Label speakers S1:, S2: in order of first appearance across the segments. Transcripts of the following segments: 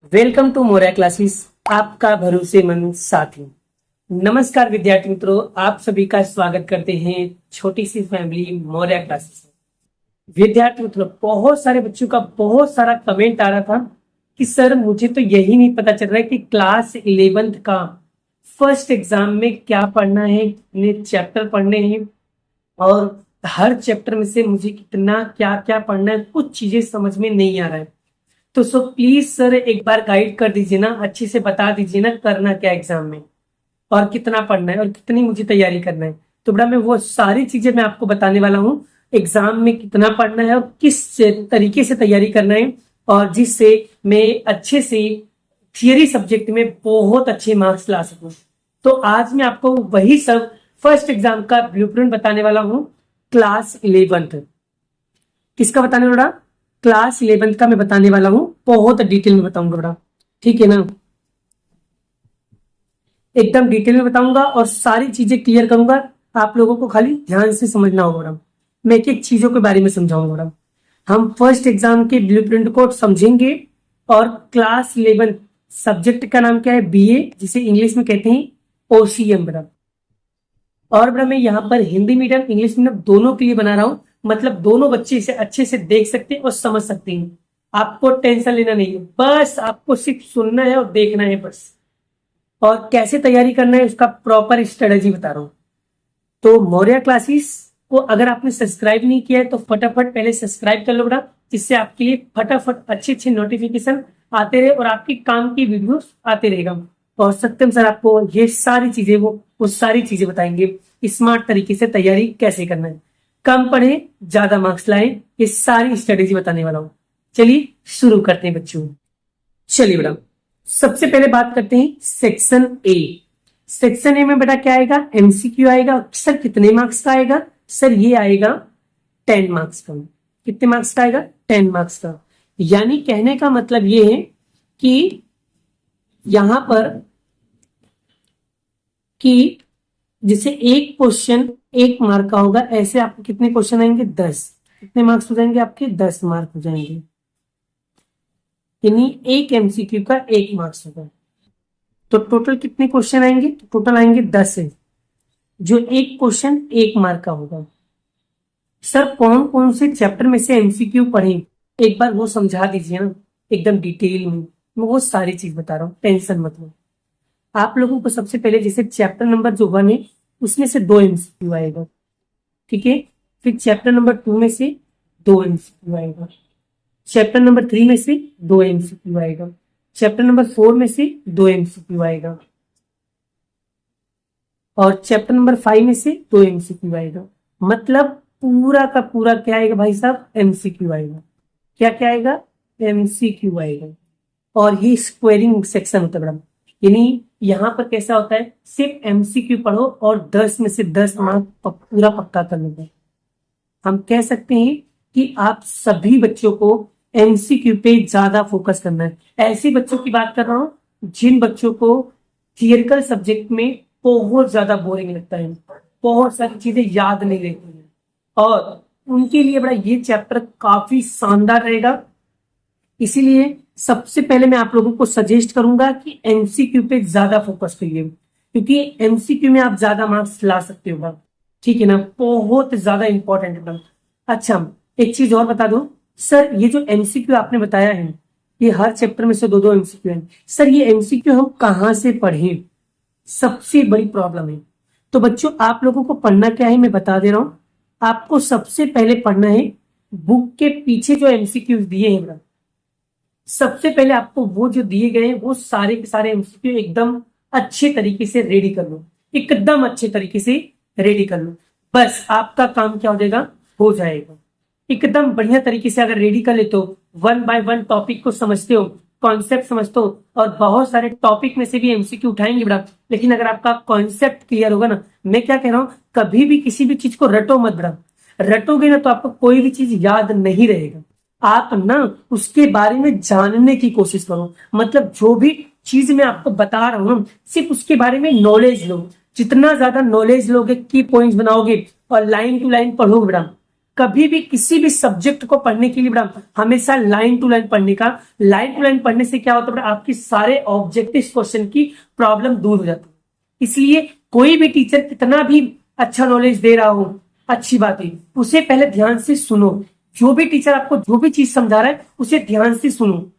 S1: Welcome to Moriya classes, आपका भरोसेमंद साथी। नमस्कार विद्यार्थी मित्रों, आप सभी का स्वागत करते हैं छोटी सी फैमिली मोरिया क्लासेस में। विद्यार्थी मित्रों, बहुत सारे बच्चों का बहुत सारा कमेंट आ रहा था कि सर मुझे तो यही नहीं पता चल रहा है कि क्लास 11th का फर्स्ट एग्जाम में क्या पढ़ना है, कितने चैप्टर पढ़ने हैं और हर चैप्टर में से मुझे कितना क्या क्या पढ़ना है, कुछ चीजें समझ में नहीं आ रहा है। तो सो प्लीज सर एक बार गाइड कर दीजिए ना, अच्छे से बता दीजिए ना करना क्या एग्जाम में और कितना पढ़ना है और कितनी मुझे तैयारी करना है। तो बड़ा मैं वो सारी चीजें मैं आपको बताने वाला हूँ, एग्जाम में कितना पढ़ना है और किस तरीके से तैयारी करना है, और जिससे मैं अच्छे से थियरी सब्जेक्ट में बहुत अच्छे मार्क्स ला सकूं। तो आज मैं आपको वही सब फर्स्ट एग्जाम का ब्लूप्रिंट बताने वाला हूँ। क्लास 11th किसका बताने वाला? क्लास 11th का मैं बताने वाला हूं, बहुत डिटेल में बताऊंगा बड़ा, ठीक है ना। एकदम डिटेल में बताऊंगा और सारी चीजें क्लियर करूंगा। आप लोगों को खाली ध्यान से समझना होगा बड़ा, मैं एक एक चीजों के बारे में समझाऊंगा बड़ा। हम फर्स्ट एग्जाम के ब्लूप्रिंट को समझेंगे और क्लास 11 सब्जेक्ट का नाम क्या है? बीए, जिसे इंग्लिश में कहते हैं ओसीएम बड़ा। और बड़ा मैं यहाँ पर हिंदी मीडियम इंग्लिश मीडियम दोनों के लिए बना रहा हूँ, मतलब दोनों बच्चे इसे अच्छे से देख सकते हैं और समझ सकते हैं। आपको टेंशन लेना नहीं है, बस आपको सिर्फ सुनना है और देखना है बस। और कैसे तैयारी करना है उसका प्रॉपर स्ट्रेटेजी बता रहा हूँ। तो मौर्य क्लासेस को अगर आपने सब्सक्राइब नहीं किया है तो फटाफट पहले सब्सक्राइब कर लो बेटा, जिससे आपके लिए फटाफट अच्छे अच्छे नोटिफिकेशन आते रहे और आपकी काम की वीडियोस आते रहेगा। और सत्यम सर आपको ये सारी चीजें वो सारी चीजें बताएंगे, स्मार्ट तरीके से तैयारी कैसे करना है, कम पढ़े ज्यादा मार्क्स लाए, ये सारी स्ट्रेटेजी बताने वाला हूँ। चलिए शुरू करते हैं बच्चों। चलिए बेटा, सबसे पहले बात करते हैं सेक्शन ए। सेक्शन ए में बेटा क्या आएगा? एमसीक्यू आएगा। सर कितने मार्क्स का आएगा? सर ये आएगा 10 मार्क्स का। कितने मार्क्स का आएगा? 10 मार्क्स का। यानी कहने का मतलब ये है कि यहां पर कि जैसे एक क्वेश्चन 1 मार्क का होगा, ऐसे आपको कितने क्वेश्चन आएंगे? 10। कितने मार्क्स हो जाएंगे आपके? 10 मार्क हो जाएंगे। यानी एक एमसीक्यू का 1 मार्क्स होगा। तो टोटल कितने क्वेश्चन आएंगे? तो टोटल आएंगे 10 है, जो एक क्वेश्चन 1 मार्क का होगा। सर कौन कौन से चैप्टर में से एमसीक्यू पढ़े, एक बार वो समझा दीजिए ना एकदम डिटेल में। मैं वो सारी चीज बता रहा हूँ, टेंशन मत लो। आप लोगों को सबसे पहले जैसे चैप्टर नंबर जो 1 है उसमें से 2 एमसीक्यू आएगा, ठीक है। फिर चैप्टर नंबर 2 में से 2 एमसीक्यू आएगा। चैप्टर नंबर 3 में से 2 एमसीक्यू आएगा। चैप्टर नंबर 4 में से 2 एमसीक्यू आएगा। और चैप्टर नंबर 5 में से 2 एमसीक्यू आएगा। मतलब पूरा का पूरा क्या आएगा भाई साहब? एमसीक्यू आएगा। क्या क्या आएगा? एमसीक्यू आएगा। और ये स्क्वेरिंग सेक्शन होता है बड़ा, यानी यहाँ पर कैसा होता है, सिर्फ एमसीक्यू पढ़ो और 10 में से 10 मार्क पूरा पक्का कर लो। हम कह सकते हैं कि आप सभी बच्चों को एमसीक्यू पे ज्यादा फोकस करना है। ऐसे बच्चों की बात कर रहा हूँ जिन बच्चों को थियरिकल सब्जेक्ट में बहुत ज्यादा बोरिंग लगता है, बहुत सारी चीजें याद नहीं रहती है, और उनके लिए बड़ा ये चैप्टर काफी शानदार रहेगा। इसीलिए सबसे पहले मैं आप लोगों को सजेस्ट करूंगा कि एमसीक्यू पे ज्यादा फोकस करिए, क्योंकि एमसीक्यू में आप ज्यादा मार्क्स ला सकते हो, ठीक है ना। बहुत ज्यादा इंपॉर्टेंट है। अच्छा एक चीज और बता दो, सर ये जो एमसीक्यू आपने बताया है, ये हर चैप्टर में से 2-2 एमसीक्यू है, सर ये एमसीक्यू हम कहां से पढ़ें? सबसे बड़ी प्रॉब्लम है। तो बच्चों आप लोगों को पढ़ना क्या है मैं बता दे रहा हूं। आपको सबसे पहले पढ़ना है बुक के पीछे जो एमसीक्यू दिए हैं, सबसे पहले आपको वो जो दिए गए हैं वो सारे के सारे एमसीक्यू एकदम अच्छे तरीके से रेडी कर लो, एकदम अच्छे तरीके से रेडी कर लो। बस आपका काम क्या हो जाएगा? हो जाएगा एकदम बढ़िया तरीके से। अगर रेडी कर ले तो 1 बाय 1 टॉपिक को समझते हो, कॉन्सेप्ट समझते हो, और बहुत सारे टॉपिक में से भी एमसीक्यू उठाएंगे बड़ा। लेकिन अगर आपका कॉन्सेप्ट क्लियर होगा ना, मैं क्या कह रहा हूँ, कभी भी किसी भी चीज को रटो मत बड़ा। रटोगे ना तो आपको कोई भी चीज याद नहीं रहेगा। आप ना उसके बारे में जानने की कोशिश करो, मतलब जो भी चीज मैं आपको बता रहा हूँ सिर्फ उसके बारे में नॉलेज लो। जितना ज्यादा नॉलेज लोगे, की पॉइंट्स बनाओगे और लाइन टू लाइन पढ़ोगे बेटा, कभी भी किसी भी सब्जेक्ट को पढ़ने के लिए बेटा हमेशा लाइन टू लाइन पढ़ने का। लाइन टू लाइन पढ़ने से क्या होता है बेटा, आपकी सारे ऑब्जेक्टिव क्वेश्चन की प्रॉब्लम दूर हो जाती है। इसलिए कोई भी टीचर कितना भी अच्छा नॉलेज दे रहा हो, अच्छी बात है, उसे पहले ध्यान से सुनो। जो भी टीचर आपको जो भी चीज समझा रहा है उसे ध्यान से सुनो।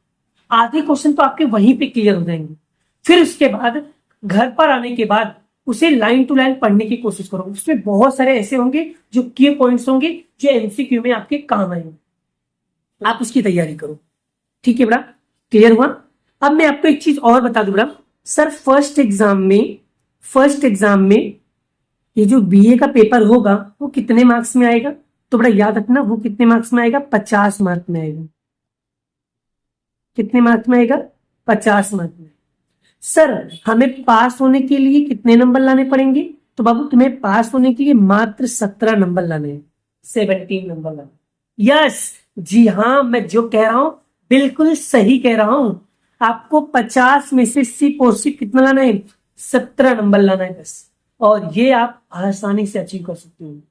S1: आधे क्वेश्चन तो आपके वहीं पे क्लियर हो जाएंगे। फिर उसके बाद घर पर आने के बाद उसे लाइन टू लाइन पढ़ने की कोशिश करो। उसमें बहुत सारे ऐसे होंगे जो की पॉइंट्स होंगे जो एमसीक्यू में आपके काम आएंगे। आप उसकी तैयारी करो, ठीक है बेटा, क्लियर हुआ। अब मैं आपको एक चीज और बता दूं बेटा, सर फर्स्ट एग्जाम में ये जो बीए का पेपर होगा वो कितने मार्क्स में आएगा, तो बेटा याद रखना वो कितने मार्क्स में आएगा, 50 मार्क में आएगा। कितने मार्क्स में आएगा, 50 मार्क में। सर हमें पास होने के लिए कितने नंबर लाने पड़ेंगे, तो बाबू तुम्हें पास होने के लिए मात्र 17 नंबर लाने हैं, 17 नंबर लाने। यस, जी हाँ, मैं जो कह रहा हूं बिल्कुल सही कह रहा हूं। आपको 50 में से सिर्फ और सिर्फ कितना लाना है, 17 नंबर लाना है बस। और ये आप आसानी से अचीव कर सकते हो।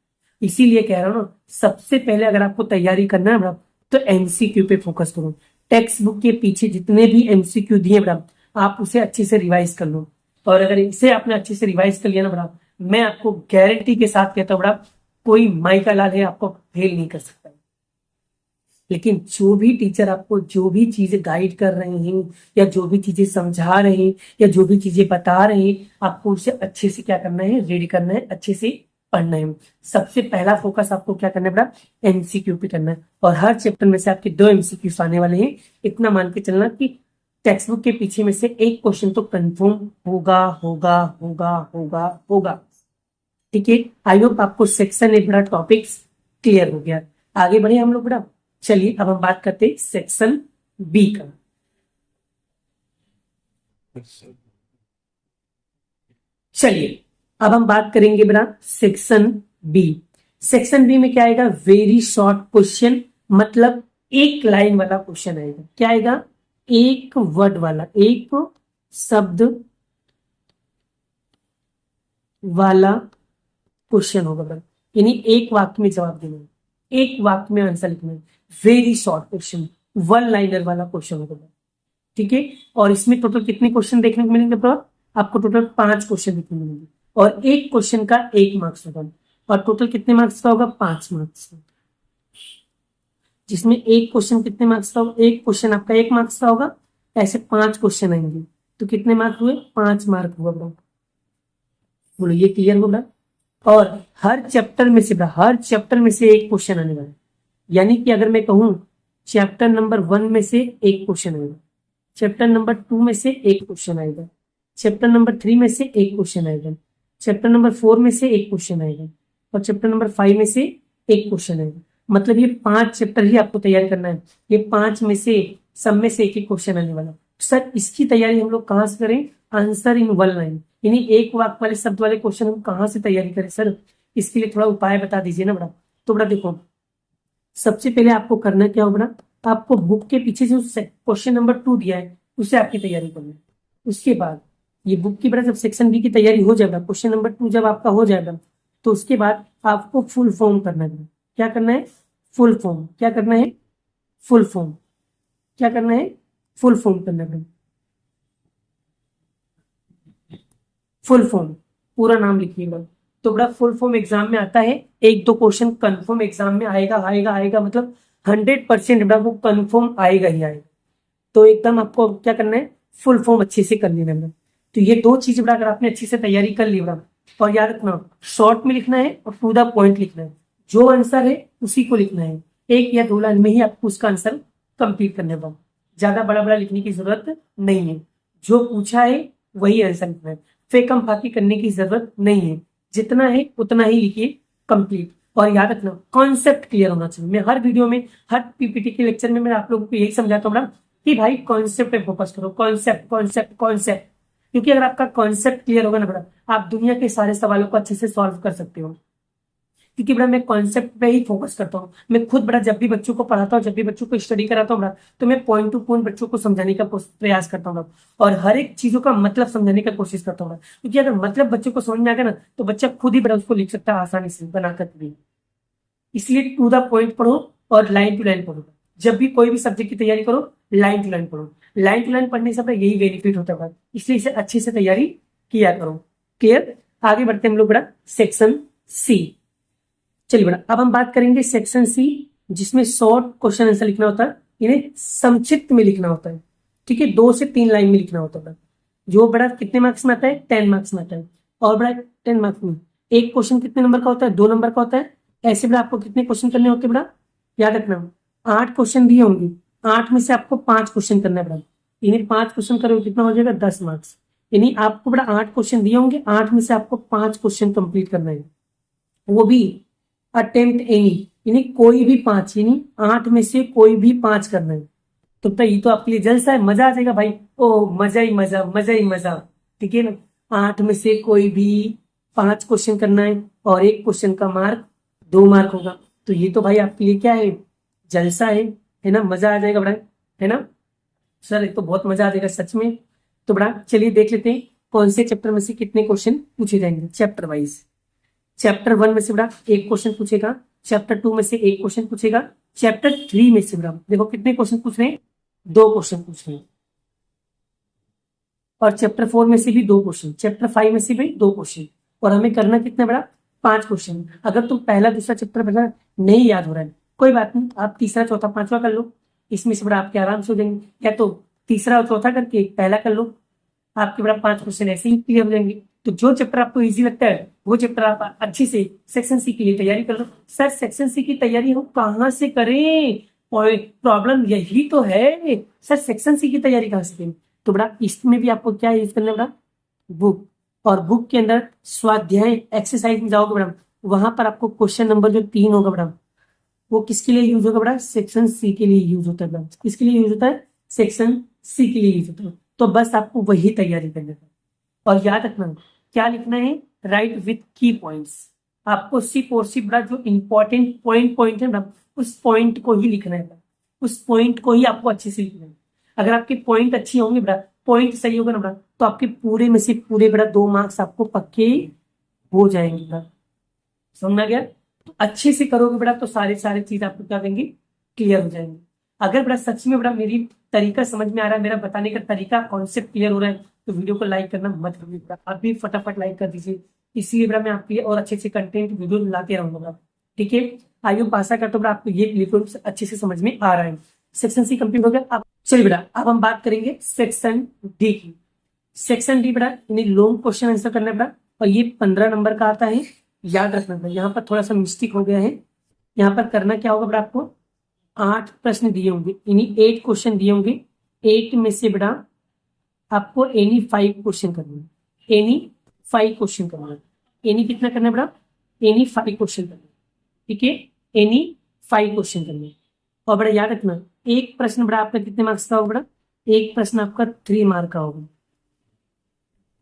S1: इसीलिए कह रहा हूं ना, सबसे पहले अगर आपको तैयारी करना है बेटा तो एमसीक्यू पे फोकस करो। टेक्स्ट बुक के पीछे जितने भी एमसीक्यू दिए बेटा आप उसे अच्छे से रिवाइज कर लो। और अगर इसे आपने अच्छे से रिवाइज कर लिया ना बेटा, मैं आपको गारंटी के साथ कहता हूँ बेटा, कोई माई का लाल है आपको फेल नहीं कर सकता। लेकिन जो भी टीचर आपको जो भी चीजें गाइड कर रहे हैं या जो भी चीजें समझा रहे हैं या जो भी चीजें बता रहे हैं, आपको उसे अच्छे से क्या करना है, रीड करना है, अच्छे से पढ़ना है। सबसे पहला फोकस आपको क्या करना है बेटा, एमसीक्यू पे करना है। और हर चैप्टर में से आपके 2 एमसीक्यू आने वाले हैं। इतना मान के चलना कि टेक्स्ट बुक के पीछे में से एक क्वेश्चन तो कंफर्म होगा होगा होगा होगा होगा। ठीक है, आई होप आपको सेक्शन ए बड़ा टॉपिक्स क्लियर हो गया। आगे बढ़े हम लोग बेटा, चलिए अब हम बात करते हैं सेक्शन बी का। चलिए अब हम बात करेंगे बेटा सेक्शन बी। सेक्शन बी में क्या आएगा, वेरी शॉर्ट क्वेश्चन, मतलब एक लाइन वाला क्वेश्चन आएगा। क्या आएगा, एक वर्ड वाला, एक शब्द वाला क्वेश्चन होगा बेटा, यानी एक वाक्य में जवाब देना है, एक वाक्य में आंसर लिखना है। वेरी शॉर्ट क्वेश्चन, 1 लाइनर वाला क्वेश्चन होगा। ठीक है, और इसमें टोटल कितने क्वेश्चन देखने को मिलेंगे बेटा, आपको टोटल 5 क्वेश्चन देखने को मिलेंगे। और एक क्वेश्चन का 1 मार्क्स होगा। और टोटल कितने मार्क्स का होगा, 5 मार्क्स का। जिसमें एक क्वेश्चन कितने मार्क्स का होगा, एक क्वेश्चन आपका 1 मार्क्स का होगा। ऐसे 5 क्वेश्चन आएंगे तो कितने मार्क हुए, 5 मार्क हुआ बेटा। बोलो ये क्लियर होगा। और हर चैप्टर में से एक क्वेश्चन आने वाला है। यानी कि अगर मैं कहूं चैप्टर नंबर 1 में से एक क्वेश्चन आएगा, चैप्टर नंबर 2 में से एक क्वेश्चन आएगा, चैप्टर नंबर 3 में से एक क्वेश्चन आएगा, चैप्टर नंबर 4 में से एक क्वेश्चन आएगा, और चैप्टर नंबर 5 में से एक क्वेश्चन आएगा। मतलब ये 5 चैप्टर ही आपको तैयार करना है। ये 5 में से सब में से एक क्वेश्चन आने वाला। सर इसकी तैयारी हम लोग कहाँ से करें, आंसर इन 1 लाइन, यानी एक वाक्य वाले शब्द वाले क्वेश्चन हम कहाँ से तैयारी करें सर, इसके लिए थोड़ा उपाय बता दीजिए ना बड़ा। तो बड़ा देखो, सबसे पहले आपको करना क्या होगा बड़ा, आपको बुक के पीछे जो क्वेश्चन नंबर 2 दिया है उसे आपकी तैयारी करनी है। उसके बाद ये बुक की बड़ा जब सेक्शन बी की तैयारी हो जाएगा, क्वेश्चन नंबर 2 जब आपका हो जाएगा, तो उसके बाद आपको फुल फॉर्म करना है। क्या करना है, फुल फॉर्म। क्या करना है, फुल फॉर्म। क्या करना है, फुल फॉर्म करना है। फुल फॉर्म पूरा नाम लिखिएगा। तो बड़ा फुल फॉर्म एग्जाम में आता है, 1-2 क्वेश्चन कंफर्म एग्जाम में आएगा, मतलब 100% बड़ा वो कंफर्म आएगा ही आएगा। तो एकदम आपको क्या करना है, फुल फॉर्म अच्छे से कर लेना है। तो ये 2 चीज बड़ा अगर आपने अच्छे से तैयारी कर ली बड़ा, और याद रखना शॉर्ट में लिखना है और टू द पॉइंट लिखना है। जो आंसर है उसी को लिखना है, 1 या 2 लाइन में ही आपको उसका आंसर कंप्लीट करने वाला। ज्यादा बड़ा बड़ा लिखने की जरूरत नहीं है, जो पूछा है वही आंसर लिखना है। फेकम फाकी करने की जरूरत नहीं है, जितना है उतना ही लिखिए कंप्लीट। और याद रखना कॉन्सेप्ट क्लियर होना चाहिए। मैं हर वीडियो में, हर पीपीटी के लेक्चर में मैं आप लोगों को यही समझाता हूँ कि भाई कॉन्सेप्ट पे फोकस करो, कॉन्सेप्ट कॉन्सेप्ट कॉन्सेप्ट। क्योंकि अगर आपका कॉन्सेप्ट क्लियर होगा ना बड़ा, आप दुनिया के सारे सवालों को अच्छे से सॉल्व कर सकते हो। क्योंकि बड़ा मैं कॉन्सेप्ट पे ही फोकस करता हूँ। मैं खुद बड़ा जब भी बच्चों को पढ़ाता हूँ, जब भी बच्चों को स्टडी कराता हूँ बड़ा, तो मैं पॉइंट टू पॉइंट बच्चों को समझाने का प्रयास करता हूँ और हर एक चीजों का मतलब समझाने का कोशिश करता हूँ। क्योंकि अगर मतलब बच्चों को समझ में आ गया ना, तो बच्चा खुद ही बड़ा उसको लिख सकता है आसानी से बनाकर भी। इसलिए टू द पॉइंट पढ़ो और लाइन टू लाइन पढ़ो। जब भी कोई भी सब्जेक्ट की तैयारी करो लाइन टू लाइन पढ़ो। लाइन टू लाइन पढ़ने से यही बेनिफिट होता है, इसलिए इसे अच्छे से तैयारी किया करो। क्लियर? आगे बढ़ते हैं हम लोग बेटा सेक्शन सी। चलिए बेटा अब हम बात करेंगे सेक्शन सी, जिसमें शॉर्ट क्वेश्चन आंसर लिखना होता है, इन्हें संक्षिप्त में लिखना होता है। ठीक है, 2 से 3 लाइन में लिखना होता है, जो बड़ा कितने मार्क्स में आता है? 10 मार्क्स में आता है। और बड़ा 10 मार्क्स में एक क्वेश्चन कितने नंबर का होता है? 2 नंबर का होता है। ऐसे बड़ा आपको कितने क्वेश्चन करने होते हैं बड़ा? याद रखना 8 क्वेश्चन दिए होंगे, 8 में से आपको 5 क्वेश्चन करना है बड़ा। इन्हें 5 क्वेश्चन करोगे कितना हो जाएगा? 10 मार्क्स। यानी आपको बड़ा 8 क्वेश्चन दिए होंगे, 8 में से आपको 5 क्वेश्चन कंप्लीट करना है, वो भी अटेम्प्ट एनी, यानी कोई भी 5, यानी 8 में से कोई भी 5 करना है। तो भाई ये तो आपके लिए जलसा है, मजा आ जाएगा भाई। ओ मजा ही मजा, मजा ही मजा। ठीक है ना, 8 में से कोई भी 5 क्वेश्चन करना है और एक क्वेश्चन का मार्क 2 मार्क होगा। तो ये तो भाई आपके लिए क्या है? जलसा है ना, मजा आ जाएगा बड़ा, है ना सर? ये तो बहुत मजा आ जाएगा सच में। तो बड़ा चलिए देख लेते हैं कौन से चैप्टर में से कितने क्वेश्चन पूछे जाएंगे चैप्टर वाइज। चैप्टर 1 में से बड़ा एक क्वेश्चन पूछेगा, चैप्टर 2 में से एक क्वेश्चन पूछेगा, चैप्टर 3 में से बड़ा देखो कितने क्वेश्चन पूछ रहे हैं? 2 क्वेश्चन पूछ रहे हैं। और चैप्टर 4 में से भी 2 क्वेश्चन, चैप्टर 5 में से भी 2 क्वेश्चन। और हमें करना कितना बड़ा? 5 क्वेश्चन। अगर तुम पहला दूसरा चैप्टर बड़ा नहीं याद हो रहा है, कोई बात नहीं, आप तीसरा चौथा पांचवा कर लो, इसमें से बड़ा आपके आराम से हो जाएंगे। या तो तीसरा और चौथा करके पहला कर लो, आपके बड़ा 5 क्वेश्चन ऐसे ही क्लियर हो जाएंगे। तो जो चैप्टर आपको इजी लगता है वो चैप्टर आप अच्छी से सेक्शन सी के लिए तैयारी कर लो। सर सेक्शन सी की तैयारी हम कहाँ से करें? प्रॉब्लम यही तो है सर, सेक्शन सी की तैयारी कहाँ से करें? तो बड़ा इसमें भी आपको क्या यूज करना है बड़ा? बुक। और बुक के अंदर स्वाध्याय एक्सरसाइज में जाओगे बड़ा, वहां पर आपको क्वेश्चन नंबर जो 3 होगा बड़ा, वो किसके लिए यूज होगा बड़ा? सेक्शन सी के लिए यूज होता है बड़ा। किसके लिए यूज होता है? सेक्शन सी के लिए यूज होता है। तो बस आपको वही तैयारी करना है। और याद रखना क्या लिखना है? राइट विथ की पॉइंट्स। आपको सिर्फ और सिर्फ बड़ा जो इंपॉर्टेंट पॉइंट है बड़ा, उस पॉइंट को ही लिखना है बड़ा, उस पॉइंट को ही आपको अच्छे से लिखना है। अगर आपके पॉइंट अच्छी होंगे बड़ा, पॉइंट सही होगा ना बड़ा, तो आपके पूरे में से पूरे बड़ा 2 मार्क्स आपको पक्के हो जाएंगे बड़ा। समझ गया? तो अच्छे से करोगे बड़ा तो सारे चीज आपको क्या देंगे? क्लियर हो जाएंगे। अगर बड़ा सच में बड़ा मेरी तरीका समझ में आ रहा है, मेरा बताने का तरीका कॉन्सेप्ट क्लियर हो रहा है, तो वीडियो को लाइक करना मत भूलिएगा। आप भी फटाफट लाइक कर दीजिए, इसलिए बड़ा मैं आपके लिए और अच्छे कंटेंट वीडियो लाते रहूंगा। ठीक है, आई होप आशा करता हूँ आपको ये बिल्कुल अच्छे से समझ में आ रहा है। सेक्शन सी कंप्लीट हो गया। अब चलिए बेटा अब हम बात करेंगे सेक्शन डी की। सेक्शन डी बेटा इन्हें लॉन्ग क्वेश्चन आंसर करना है बेटा, और ये 15 नंबर का आता है। याद रखना बेटा, यहाँ पर थोड़ा सा मिस्टेक हो गया है। यहाँ पर करना क्या होगा बेटा? आपको 8 प्रश्न दिए होंगे, यानी 8 क्वेश्चन दिए होंगे। 8 में से बेटा आपको एनी 5 क्वेश्चन करना है। एनी 5 क्वेश्चन करना है। एनी कितना करना है बेटा? एनी 5 क्वेश्चन करना है। ठीक है, एनी 5 क्वेश्चन करना है। और बड़ा याद रखना एक प्रश्न बड़ा आपका कितने मार्क्स का होगा? बड़ा एक प्रश्न आपका 3 मार्क का होगा।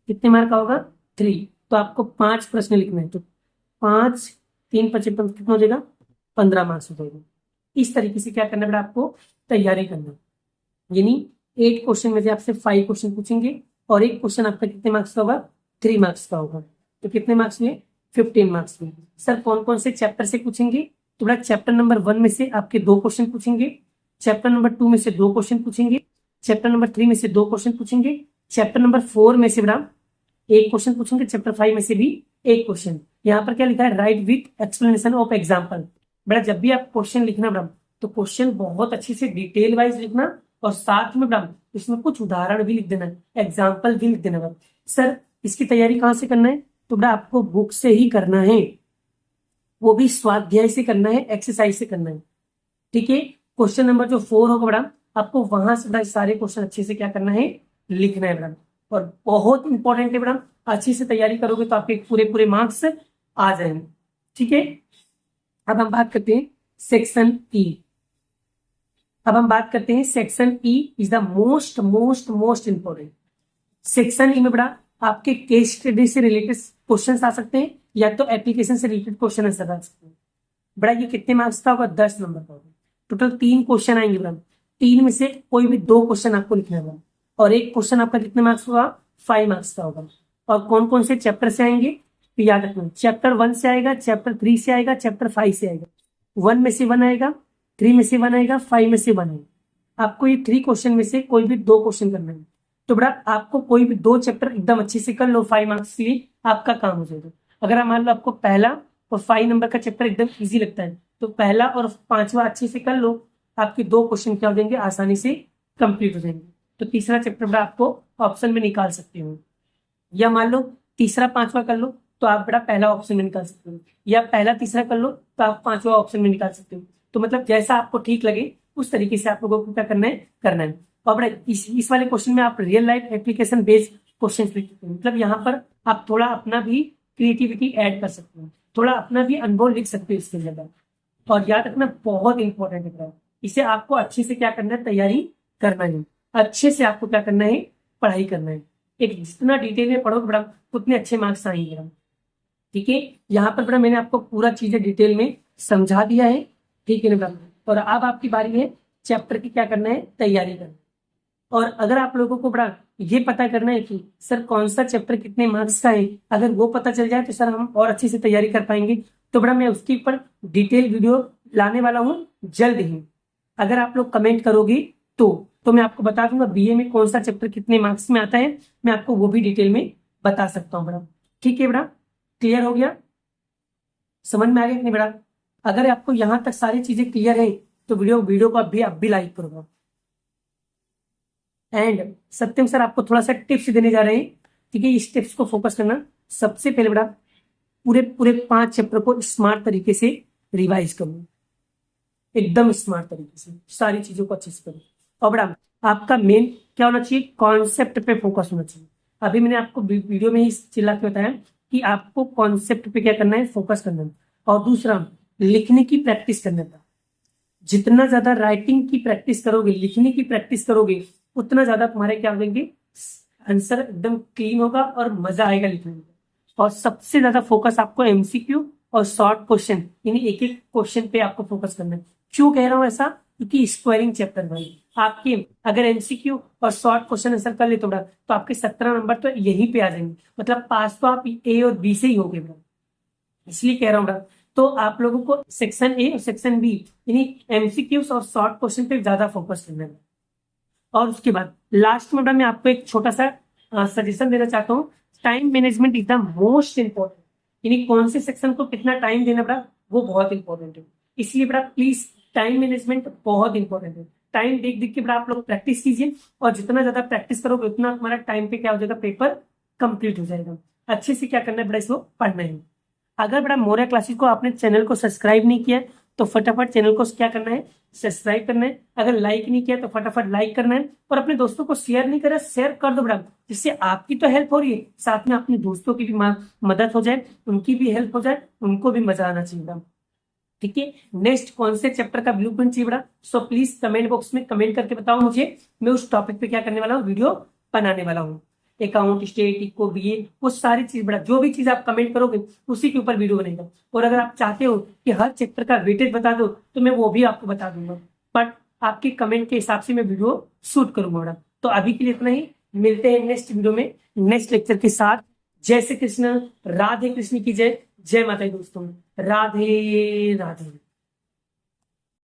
S1: कितने मार्क का होगा? 3। तो आपको 5 प्रश्न लिखना है, तो 5 3 55 कितना हो जाएगा? 15 मार्क्स हो जाएगा। इस तरीके से क्या करना है बेटा? आपको तैयारी करना, यानी 8 क्वेश्चन में से आपसे 5 क्वेश्चन पूछेंगे और एक क्वेश्चन आपका कितने मार्क्स का होगा? 3 मार्क्स का होगा। तो कितने मार्क्स में? 15 मार्क्स में। सर कौन कौन से चैप्टर से पूछेंगे? तो बेटा चैप्टर नंबर 1 में से आपके 2 क्वेश्चन पूछेंगे, चैप्टर नंबर 2 में से 2 क्वेश्चन पूछेंगे, चैप्टर नंबर 3 में से 2 क्वेश्चन पूछेंगे, चैप्टर नंबर 4 में से बेटा एक क्वेश्चन पूछेंगे, चैप्टर 5 में से भी एक क्वेश्चन। यहाँ पर क्या लिखा है? Right with explanation of example. बेटा जब भी आप क्वेश्चन लिखना बेटा, तो क्वेश्चन बहुत अच्छे से डिटेल वाइज लिखना, और साथ में बेटा इसमें कुछ उदाहरण भी लिख देना, एग्जाम्पल भी लिख देना। सर इसकी तैयारी कहाँ से करना है? तो बेटा आपको बुक से ही करना है, वो भी स्वाध्याय से करना है, एक्सरसाइज से करना है। ठीक है, क्वेश्चन नंबर जो 4 होगा बेटा, आपको वहां से बेटा सारे क्वेश्चन अच्छे से क्या करना है? लिखना है बेटा। और बहुत इंपॉर्टेंट है बेटा, अच्छी से तैयारी करोगे तो आपके पूरे मार्क्स आ जाएंगे। ठीक है, अब हम बात करते हैं सेक्शन ई। अब हम बात करते हैं section E is the most most most important. Section E में बड़ा आपके केस स्टडी से रिलेटेड क्वेश्चन आ सकते हैं, या तो एप्लीकेशन से रिलेटेड क्वेश्चन आ सकते हैं। बड़ा ये कितने मार्क्स का होगा? 10 नंबर का होगा। टोटल 3 क्वेश्चन आएंगे बड़ा, 3 में से कोई भी 2 क्वेश्चन आपको लिखना है, और एक क्वेश्चन आपका कितने मार्क्स होगा? 5 मार्क्स का होगा। और कौन कौन से चैप्टर से आएंगे? तो याद रखना चैप्टर 1 से आएगा, चैप्टर 3 से आएगा, चैप्टर 5 से आएगा। 1 में से 1 आएगा, 3 में से 1 आएगा, 5 में से 1 आएगा। आपको ये 3 क्वेश्चन में से कोई भी 2 क्वेश्चन करना है। तो बेटा आपको कोई भी 2 चैप्टर एकदम अच्छे से कर लो, 5 मार्क्स के लिए आपका काम हो जाएगा। अगर मान लो आपको पहला और 5 नंबर का चैप्टर एकदम ईजी लगता है, तो पहला और 5वां अच्छे से कर लो, आपके 2 क्वेश्चन क्या हो जाएंगे, आसानी से कंप्लीट हो जाएंगे। तो तीसरा चैप्टर बेटा आपको ऑप्शन में निकाल सकते हो, या मान लो तीसरा 5वां कर लो तो आप बेटा पहला ऑप्शन में निकाल सकते हो, या पहला तीसरा कर लो तो आप 5वां ऑप्शन में निकाल सकते हो। तो मतलब जैसा आपको ठीक लगे उस तरीके से आप लोगों को क्या करना है। और बेटा इस वाले क्वेश्चन में आप real life application based question लिख सकते हो। मतलब यहाँ पर आप थोड़ा अपना भी क्रिएटिविटी ऐड कर सकते हो, थोड़ा अपना भी अनुभव लिख सकते हो इसके अंदर। और याद रखना बहुत इंपॉर्टेंट है, इसे आपको अच्छे से क्या करना है, तैयारी करना है, अच्छे से आपको क्या करना है, पढ़ाई करना है। एक जितना डिटेल में पढ़ोगे बड़ा उतने अच्छे मार्क्स आएंगे। ठीक है, यहाँ पर बड़ा मैंने आपको पूरा चीजें डिटेल में समझा दिया है। ठीक है ना बड़ा, और अब आपकी बारी है चैप्टर की क्या करना है, तैयारी करना। और अगर आप लोगों को बड़ा ये पता करना है कि सर कौन सा चैप्टर कितने मार्क्स का है, अगर वो पता चल जाए तो सर हम और अच्छे से तैयारी कर पाएंगे। तो बड़ा मैं उसके ऊपर डिटेल वीडियो लाने वाला हूँ जल्द ही। अगर आप लोग कमेंट करोगे तो मैं आपको बता दूंगा बीए में कौन सा चैप्टर कितने मार्क्स में आता है, मैं आपको वो भी डिटेल में बता सकता हूँ बड़ा। ठीक है बड़ा, क्लियर हो गया, समझ में आ गया नहीं बड़ा? अगर आपको यहां तक सारी चीजें क्लियर है तो वीडियो को अब भी लाइक करो। एंड सत्यम सर आपको थोड़ा सा टिप्स देने जा रहे हैं, ठीक है, इस टिप्स को फोकस करना। सबसे पहले बड़ा पूरे 5 चैप्टर को स्मार्ट तरीके से रिवाइज करो, एकदम स्मार्ट तरीके से सारी चीजों को अच्छे से करो। और बड़ा आपका मेन क्या होना चाहिए, कॉन्सेप्ट पे फोकस होना चाहिए। अभी मैंने आपको वीडियो में ही चिल्ला के बताया कि आपको कॉन्सेप्ट पे क्या करना है, फोकस करना है। और दूसरा लिखने की प्रैक्टिस करना था। जितना ज्यादा राइटिंग की प्रैक्टिस करोगे, लिखने की प्रैक्टिस करोगे, उतना ज्यादा तुम्हारे क्या हो जाएंगे, आंसर एकदम क्लीन होगा और मजा आएगा लिखने में। और सबसे ज्यादा फोकस आपको एमसीक्यू और शॉर्ट क्वेश्चन, यानी एक एक क्वेश्चन पे आपको फोकस करना है। क्यों कह रहा हूं ऐसा, क्योंकि स्क्वायरिंग चैप्टर भाई आपके अगर एमसीक्यू और शॉर्ट क्वेश्चन आंसर कर ले तो आपके 17 नंबर तो यहीं पे आ जाएंगे। मतलब पास तो आप ए और बी से ही होगे बड़ा, इसलिए कह रहा हूँ। तो आप लोगों को सेक्शन ए और सेक्शन बी यानी एमसीक्यूज और शॉर्ट क्वेश्चन पे ज्यादा फोकस करना है। और उसके बाद लास्ट में मैं आपको एक छोटा सा सजेशन देना चाहता हूँ। Time management is the most important, यानी कौन से सेक्शन को कितना टाइम देना पड़ा वो बहुत इंपॉर्टेंट है। इसलिए बड़ा प्लीज टाइम मैनेजमेंट बहुत इंपॉर्टेंट है। टाइम देख के बड़ा आप लोग प्रैक्टिस कीजिए, और जितना ज्यादा प्रैक्टिस करोगे उतना हमारा टाइम पे क्या हो जाएगा, पेपर कंप्लीट हो जाएगा। अच्छे से क्या करना है बड़ा, इसको पढ़ना है। अगर बड़ा मोरिया क्लासेस को आपने चैनल को सब्सक्राइब नहीं किया तो फटाफट चैनल को क्या करना है, सब्सक्राइब करना है। अगर लाइक नहीं किया तो फटाफट लाइक करना है, और अपने दोस्तों को शेयर नहीं करा, शेयर कर दो बड़ा, जिससे आपकी तो हेल्प हो रही है, साथ में अपने दोस्तों की भी मदद हो जाए, उनकी भी हेल्प हो जाए, उनको भी मजा आना चाहिए। ठीक है, नेक्स्ट कौन से चैप्टर का ब्लूप्रिंट चाहिए बड़ा, सो प्लीज कमेंट बॉक्स में कमेंट करके बताओ मुझे, मैं उस टॉपिक पे क्या करने वाला हूँ, वीडियो बनाने वाला हूँ। अकाउंट, स्टेट, इको, बीए, वो सारी चीज बड़ा, जो भी चीज आप कमेंट करोगे उसी के ऊपर वीडियो बनेगा। और अगर आप चाहते हो कि हर चैप्टर का वेटेज बता दो तो मैं वो भी आपको बता दूंगा, बट आपके कमेंट के हिसाब से मैं वीडियो शूट करूंगा बड़ा। तो अभी के लिए इतना ही, मिलते हैं नेक्स्ट वीडियो में नेक्स्ट लेक्चर के साथ। जय श्री कृष्ण, राधे कृष्ण की जय, जय माता दी दोस्तों, राधे राधे।